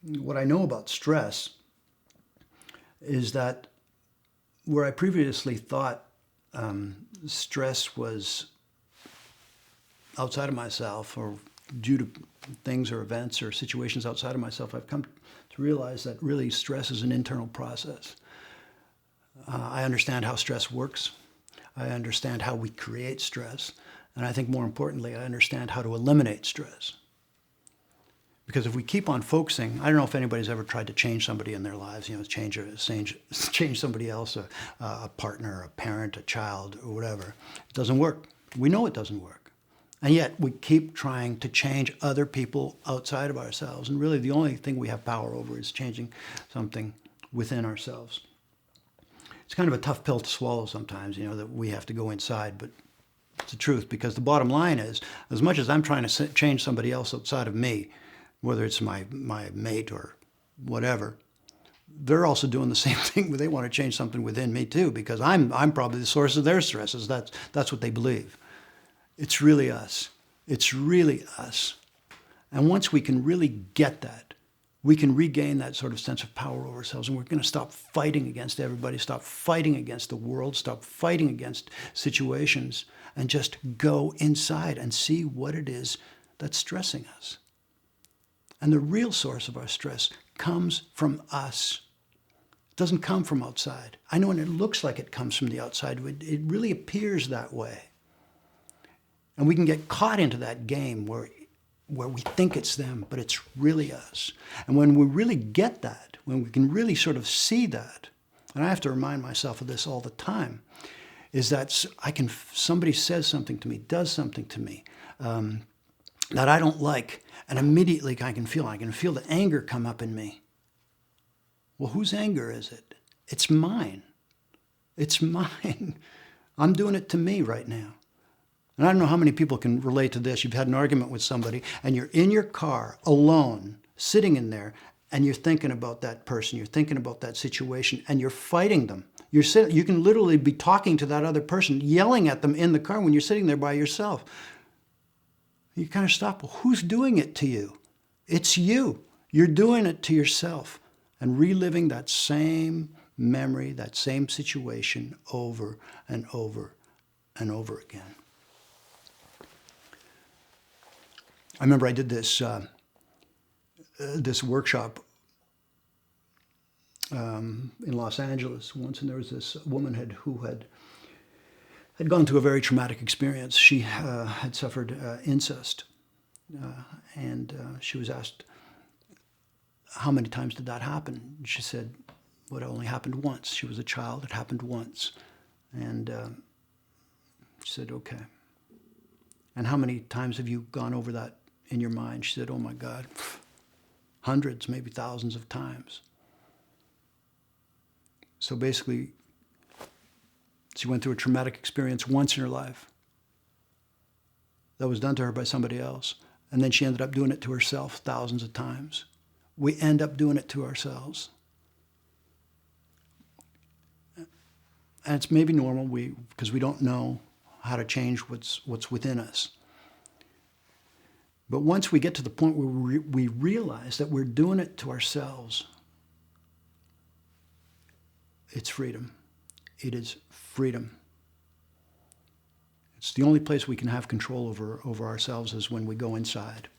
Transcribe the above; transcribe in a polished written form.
what I know about stress is that where I previously thought stress was outside of myself or due to things or events or situations outside of myself, I've come to realize that really stress is an internal process. I understand how stress works. I understand how we create stress. And I think more importantly, I understand how to eliminate stress. Because if we keep on focusing, I don't know if anybody's ever tried to change somebody in their lives, change somebody else, a partner, a parent, a child, or whatever. It doesn't work. We know it doesn't work. And yet we keep trying to change other people outside of ourselves. And really the only thing we have power over is changing something within ourselves. It's kind of a tough pill to swallow sometimes, that we have to go inside, but it's the truth. Because the bottom line is, as much as I'm trying to change somebody else outside of me, whether it's my mate or whatever, they're also doing the same thing. They want to change something within me too, because I'm probably the source of their stresses. That's what they believe. It's really us. It's really us. And once we can really get that, we can regain that sort of sense of power over ourselves, and we're going to stop fighting against everybody, stop fighting against the world, stop fighting against situations, and just go inside and see what it is that's stressing us. And the real source of our stress comes from us. It doesn't come from outside. I know, and it looks like it comes from the outside. It really appears that way. And we can get caught into that game where we think it's them, but it's really us. And when we really get that, when we can really sort of see that, and I have to remind myself of this all the time, is that somebody says something to me, does something to me that I don't like, and immediately I can feel the anger come up in me. Well, whose anger is it? It's mine. It's mine. I'm doing it to me right now. And I don't know how many people can relate to this. You've had an argument with somebody, and you're in your car alone, sitting in there, and you're thinking about that person, you're thinking about that situation, and you're fighting them. You can literally be talking to that other person, yelling at them in the car when you're sitting there by yourself. You kind of stop. Well, who's doing it to you? It's you. You're doing it to yourself and reliving that same memory, that same situation over and over and over again. I remember I did this workshop in Los Angeles once, and there was this woman who had gone through a very traumatic experience. She had suffered incest, and she was asked, how many times did that happen? She said, well, it only happened once. She was a child. It happened once. And she said, okay. And how many times have you gone over that in your mind? She said, oh my God, hundreds, maybe thousands of times. So basically, she went through a traumatic experience once in her life that was done to her by somebody else. And then she ended up doing it to herself thousands of times. We end up doing it to ourselves. And it's maybe normal because we don't know how to change what's within us. But once we get to the point where we realize that we're doing it to ourselves, it's freedom. It is freedom. It's the only place we can have control over ourselves is when we go inside.